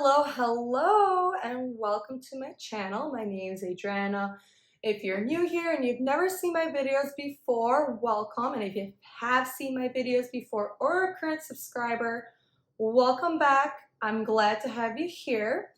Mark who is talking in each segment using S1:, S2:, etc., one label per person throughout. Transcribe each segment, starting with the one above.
S1: Hello, and welcome to my channel. My name is Adriana. If you're new here and you've never seen my videos before, welcome. And if you have seen my videos before or a current subscriber, welcome back. I'm glad to have you here.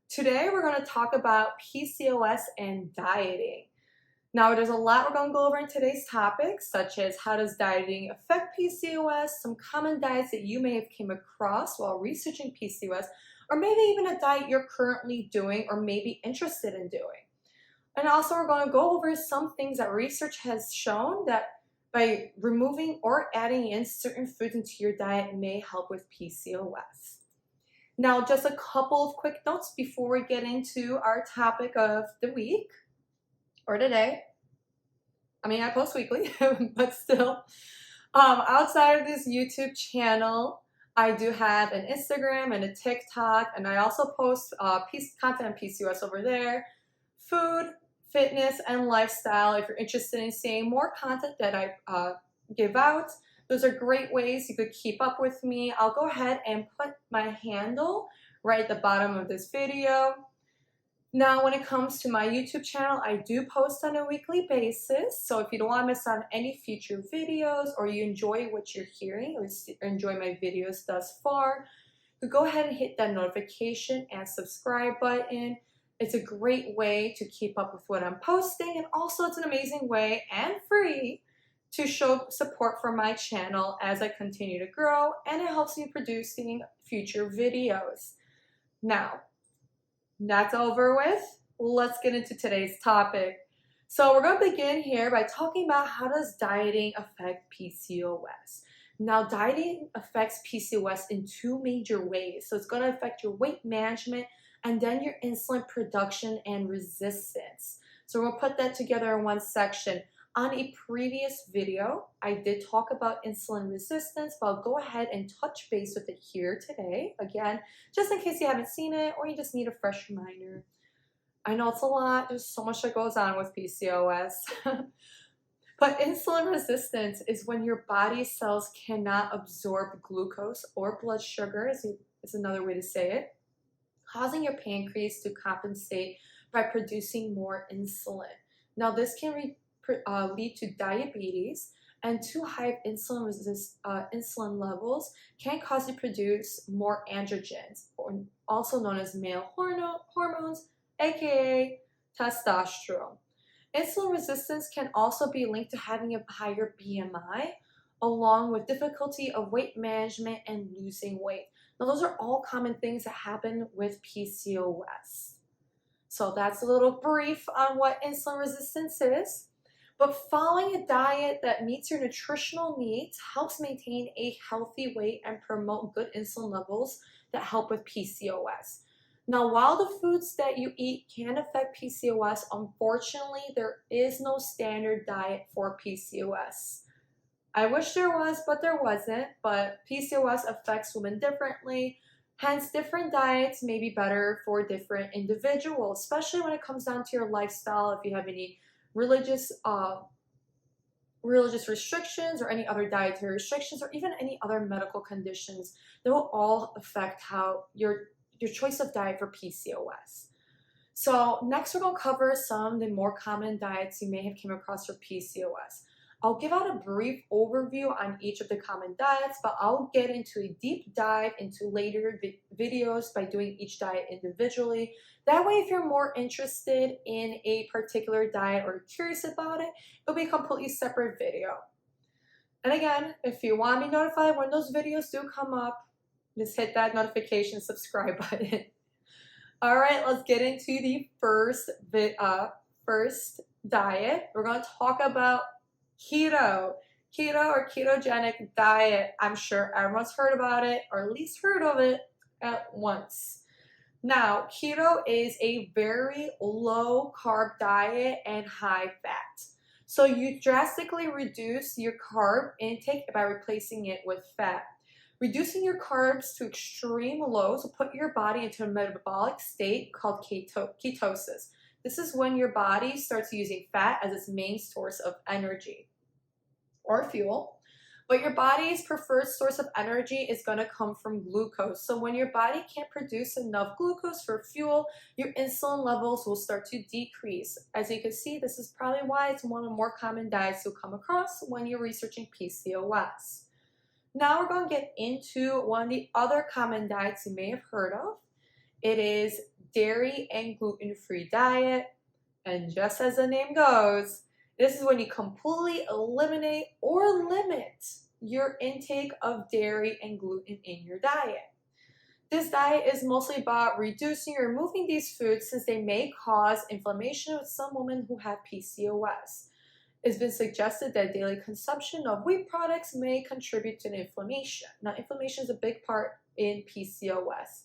S1: Today, we're going to talk about PCOS and dieting. Now, there's a lot we're going to go over in today's topic, such as how does dieting affect PCOS, some common diets that you may have came across while researching PCOS, or maybe even a diet you're currently doing or maybe interested in doing. And also we're going to go over some things that research has shown that by removing or adding in certain foods into your diet may help with PCOS. Now, just a couple of quick notes before we get into our topic of the week or today. I mean, I post weekly, but still. Outside of this YouTube channel, I do have an Instagram and a TikTok, and I also post content on PCOS over there, food, fitness, and lifestyle. If you're interested in seeing more content that I give out, those are great ways you could keep up with me. I'll go ahead and put my handle right at the bottom of this video. Now, when it comes to my YouTube channel, I do post on a weekly basis. So if you don't want to miss on any future videos or you enjoy what you're hearing or enjoy my videos thus far, you go ahead and hit that notification and subscribe button. It's a great way to keep up with what I'm posting. And also it's an amazing way and free to show support for my channel as I continue to grow, and it helps me producing future videos. Now, that's over with. Let's get into today's topic. So we're going to begin here by talking about how does dieting affect PCOS. Now, dieting affects PCOS in two major ways. So it's going to affect your weight management and then your insulin production and resistance. So we'll put that together in one section. On a previous video, I did talk about insulin resistance, but I'll go ahead and touch base with it here today. Again, just in case you haven't seen it or you just need a fresh reminder. I know it's a lot. There's so much that goes on with PCOS. But insulin resistance is when your body cells cannot absorb glucose or blood sugar, is another way to say it, causing your pancreas to compensate by producing more insulin. Now, this can lead to diabetes, and too high insulin levels can cause you to produce more androgens, or also known as male hormones, aka testosterone. Insulin resistance can also be linked to having a higher BMI, along with difficulty of weight management and losing weight. Now, those are all common things that happen with PCOS. So that's a little brief on what insulin resistance is. But following a diet that meets your nutritional needs helps maintain a healthy weight and promote good insulin levels that help with PCOS. Now, while the foods that you eat can affect PCOS, unfortunately, there is no standard diet for PCOS. I wish there was, but there wasn't. But PCOS affects women differently. Hence, different diets may be better for different individuals, especially when it comes down to your lifestyle. If you have any religious restrictions or any other dietary restrictions or even any other medical conditions, they will all affect how your choice of diet for PCOS. So next we're going to cover some of the more common diets you may have came across for PCOS. I'll give out a brief overview on each of the common diets, but I'll get into a deep dive into later videos by doing each diet individually. That way, if you're more interested in a particular diet or curious about it, it'll be a completely separate video. And again, if you want to be notified when those videos do come up, just hit that notification subscribe button. All right, let's get into the first diet. We're going to talk about keto or ketogenic diet. I'm sure everyone's heard about it, or at least heard of it at once. Now, keto is a very low carb diet and high fat. So you drastically reduce your carb intake by replacing it with fat. Reducing your carbs to extreme lows will put your body into a metabolic state called ketosis. This is when your body starts using fat as its main source of energy or fuel. But your body's preferred source of energy is going to come from glucose. So when your body can't produce enough glucose for fuel, your insulin levels will start to decrease. As you can see, this is probably why it's one of the more common diets you'll come across when you're researching PCOS. Now we're going to get into one of the other common diets you may have heard of. It is dairy and gluten-free diet. And just as the name goes, this is when you completely eliminate or limit your intake of dairy and gluten in your diet. This diet is mostly about reducing or removing these foods since they may cause inflammation with some women who have PCOS. It's been suggested that daily consumption of wheat products may contribute to inflammation. Now, inflammation is a big part in PCOS.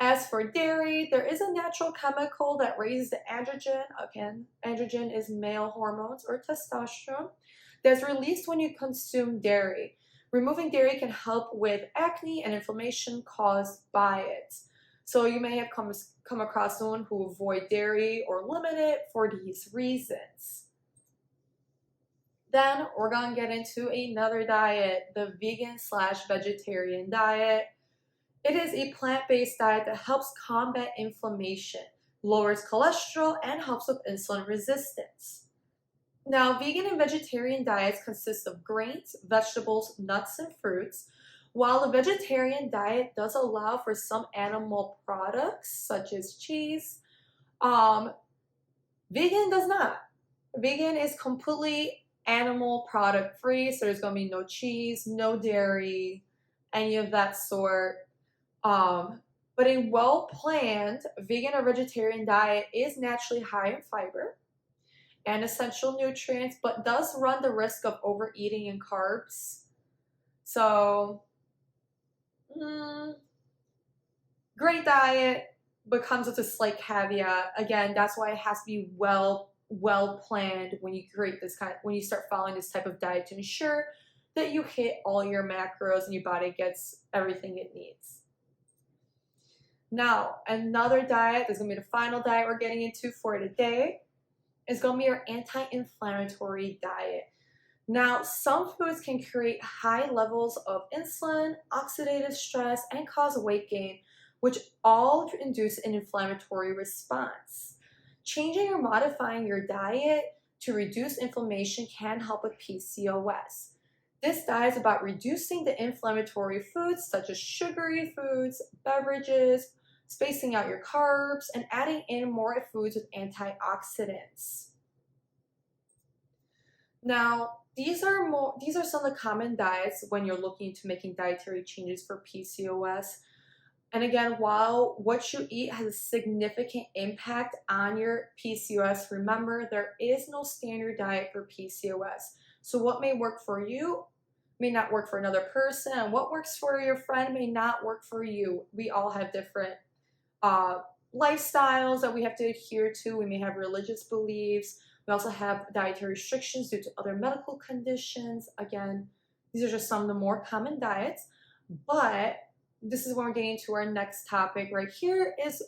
S1: As for dairy, there is a natural chemical that raises the androgen. Again, androgen is male hormones or testosterone that's released when you consume dairy. Removing dairy can help with acne and inflammation caused by it. So you may have come across someone who avoid dairy or limit it for these reasons. Then we're going to get into another diet, the vegan/vegetarian diet. It is a plant-based diet that helps combat inflammation, lowers cholesterol, and helps with insulin resistance. Now, vegan and vegetarian diets consist of grains, vegetables, nuts, and fruits, while the vegetarian diet does allow for some animal products, such as cheese. Vegan does not. Vegan is completely animal product free, so there's going to be no cheese, no dairy, any of that sort. But a well-planned vegan or vegetarian diet is naturally high in fiber and essential nutrients, but does run the risk of overeating in carbs. So, great diet, but comes with a slight caveat. Again, that's why it has to be well planned when you when you start following this type of diet to ensure that you hit all your macros and your body gets everything it needs. Now, another diet, this is going to be the final diet we're getting into for today, is going to be your anti-inflammatory diet. Now, some foods can create high levels of insulin, oxidative stress, and cause weight gain, which all induce an inflammatory response. Changing or modifying your diet to reduce inflammation can help with PCOS. This diet is about reducing the inflammatory foods such as sugary foods, beverages, spacing out your carbs, and adding in more foods with antioxidants. Now, these are some of the common diets when you're looking into making dietary changes for PCOS. And again, while what you eat has a significant impact on your PCOS, remember there is no standard diet for PCOS. So what may work for you may not work for another person, and what works for your friend may not work for you. We all have different lifestyles that we have to adhere to. We may have religious beliefs. We also have dietary restrictions due to other medical conditions. Again, these are just some of the more common diets, but this is when we're getting to our next topic right here, is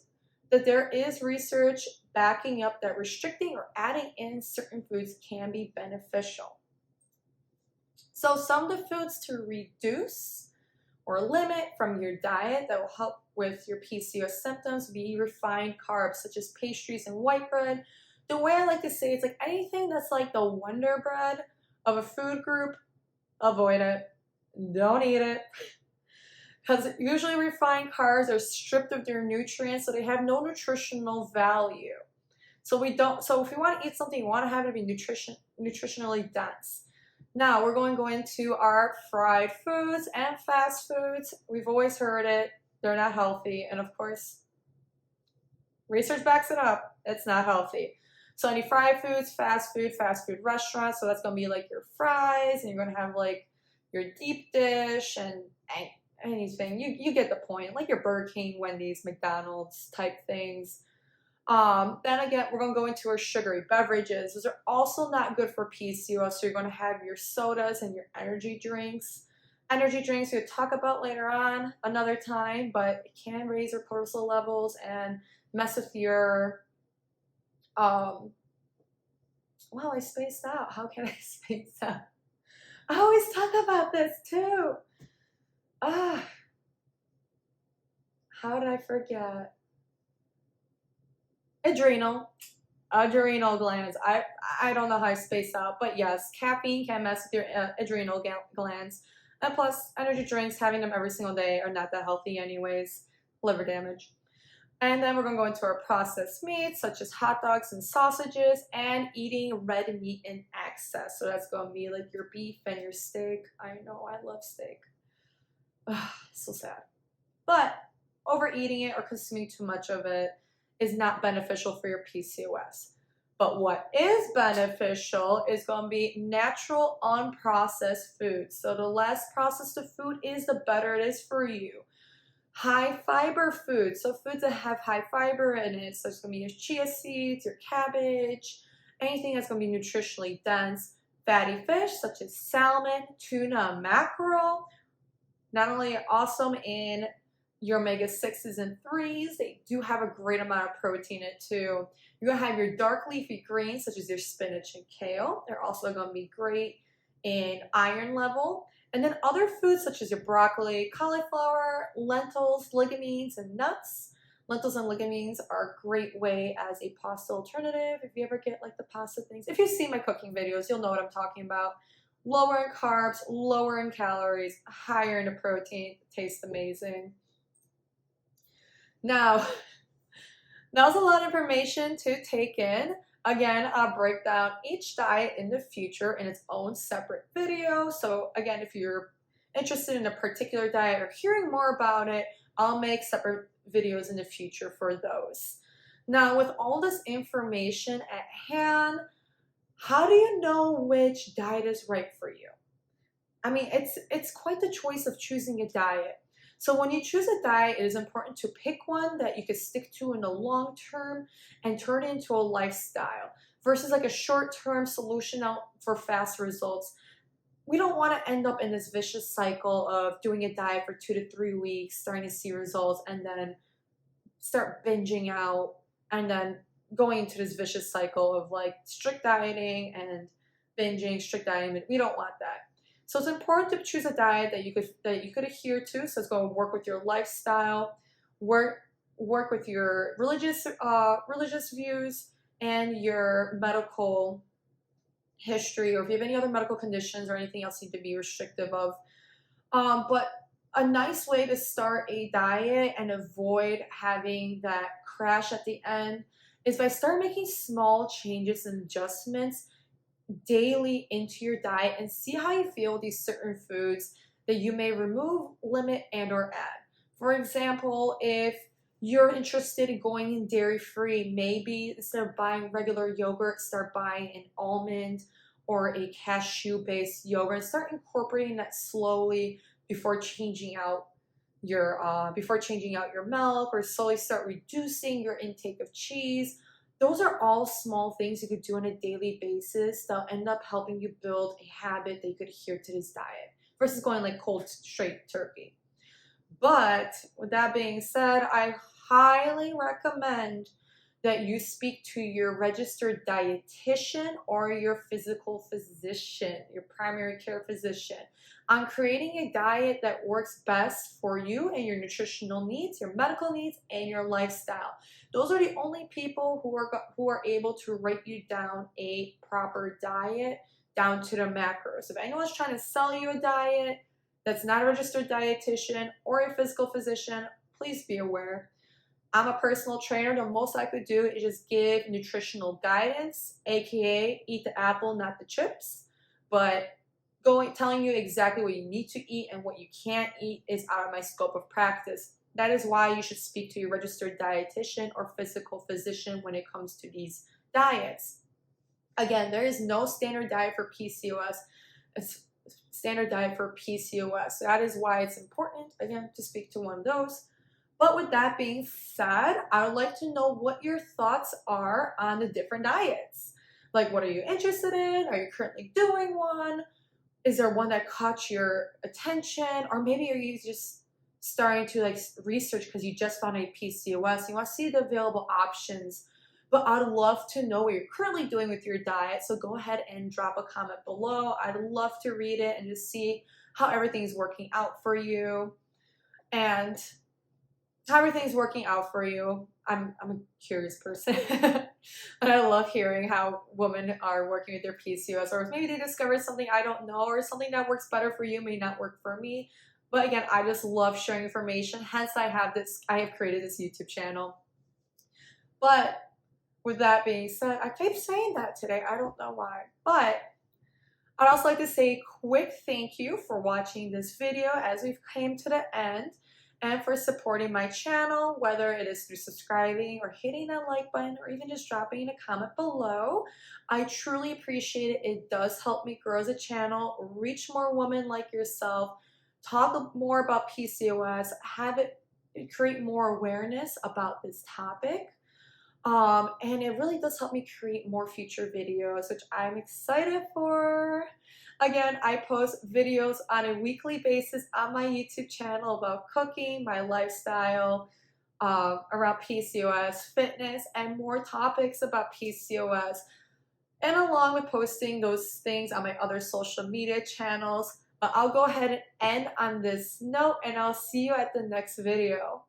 S1: that there is research backing up that restricting or adding in certain foods can be beneficial. So some of the foods to reduce or limit from your diet that will help with your PCOS symptoms would be refined carbs such as pastries and white bread. The way I like to say it's like anything that's like the Wonder Bread of a food group, avoid it. Don't eat it. Because usually refined carbs are stripped of their nutrients, so they have no nutritional value. So if you want to eat something, you want to have it be nutritionally dense. Now we're going to go into our fried foods and fast foods. We've always heard it. They're not healthy. And of course, research backs it up. It's not healthy. So any fried foods, fast food restaurants. So that's going to be like your fries, and you're going to have like your deep dish and anything. You get the point. Like your Burger King, Wendy's, McDonald's type things. Then again, we're going to go into our sugary beverages. Those are also not good for PCOS. So you're going to have your sodas and your energy drinks. Energy drinks we'll talk about later on another time, but it can raise your cortisol levels and mess with your wow, I spaced out. How can I space out? I always talk about this too. Ah, how did I forget? Adrenal. Adrenal glands. I don't know how I space out, but yes, caffeine can mess with your adrenal glands. And plus, energy drinks, having them every single day are not that healthy anyways. Liver damage. And then we're going to go into our processed meats, such as hot dogs and sausages, and eating red meat in excess. So that's going to be like your beef and your steak. I know, I love steak. Ugh, so sad. But overeating it or consuming too much of it is not beneficial for your PCOS. But what is beneficial is going to be natural, unprocessed food. So the less processed the food is, the better it is for you. High fiber foods, so foods that have high fiber in it. So it's going to be your chia seeds, your cabbage, anything that's going to be nutritionally dense. Fatty fish such as salmon, tuna, mackerel. Not only awesome in your omega-6s and 3s, they do have a great amount of protein in it too. You're going to have your dark leafy greens such as your spinach and kale. They're also going to be great in iron level. And then other foods such as your broccoli, cauliflower, lentils, legumes, and nuts. Lentils and legumes are a great way as a pasta alternative. If you ever get like the pasta things, if you see my cooking videos, you'll know what I'm talking about. Lower in carbs, lower in calories, higher in the protein. Tastes amazing. Now, that was a lot of information to take in. Again, I'll break down each diet in the future in its own separate video. So again, if you're interested in a particular diet or hearing more about it, I'll make separate videos in the future for those. Now, with all this information at hand, how do you know which diet is right for you? I mean, it's quite the choice of choosing a diet. So when you choose a diet, it is important to pick one that you could stick to in the long term and turn it into a lifestyle versus like a short-term solution out for fast results. We don't want to end up in this vicious cycle of doing a diet for 2 to 3 weeks, starting to see results, and then start binging out and then going into this vicious cycle of like strict dieting and binging, strict dieting. We don't want that. So it's important to choose a diet that you could adhere to. So it's going to work with your lifestyle, work with your religious views and your medical history, or if you have any other medical conditions or anything else you need to be restrictive of. But a nice way to start a diet and avoid having that crash at the end is by starting making small changes and adjustments daily into your diet and see how you feel with these certain foods that you may remove, limit, and or add. For example, if you're interested in going dairy-free, maybe instead of buying regular yogurt, start buying an almond or a cashew-based yogurt and start incorporating that slowly before changing out your milk, or slowly start reducing your intake of cheese. Those are all small things you could do on a daily basis that'll end up helping you build a habit that you could adhere to this diet versus going like cold straight turkey. But with that being said, I highly recommend that you speak to your registered dietitian or your physical physician, your primary care physician, on creating a diet that works best for you and your nutritional needs, your medical needs, and your lifestyle. Those are the only people who are able to write you down a proper diet down to the macros. If anyone's trying to sell you a diet that's not a registered dietitian or a physical physician, please be aware. I'm a personal trainer. The most I could do is just give nutritional guidance, aka eat the apple, not the chips. But telling you exactly what you need to eat and what you can't eat is out of my scope of practice. That is why you should speak to your registered dietitian or physical physician when it comes to these diets. Again, there is no standard diet for PCOS. It's standard diet for PCOS. That is why it's important, again, to speak to one of those. But with that being said, I would like to know what your thoughts are on the different diets. Like, what are you interested in? Are you currently doing one? Is there one that caught your attention? Or maybe are you just starting to like research because you just found a PCOS? You want to see the available options but I'd love to know what you're currently doing with your diet. So go ahead and drop a comment below. I'd love to read it and just see how everything's working out for you. And how everything's working out for you. I'm a curious person. And I love hearing how women are working with their PCOS, or maybe they discovered something I don't know, or something that works better for you may not work for me. But again, I just love sharing information. Hence, I have created this YouTube channel. But with that being said, I keep saying that today. I don't know why. But I'd also like to say a quick thank you for watching this video as we've came to the end, and for supporting my channel, whether it is through subscribing or hitting that like button or even just dropping a comment below. I truly appreciate it. It does help me grow as a channel, reach more women like yourself, talk more about PCOS, create more awareness about this topic. And it really does help me create more future videos, which I'm excited for. Again, I post videos on a weekly basis on my YouTube channel about cooking, my lifestyle, around PCOS, fitness, and more topics about PCOS. And along with posting those things on my other social media channels. I'll go ahead and end on this note, and I'll see you at the next video.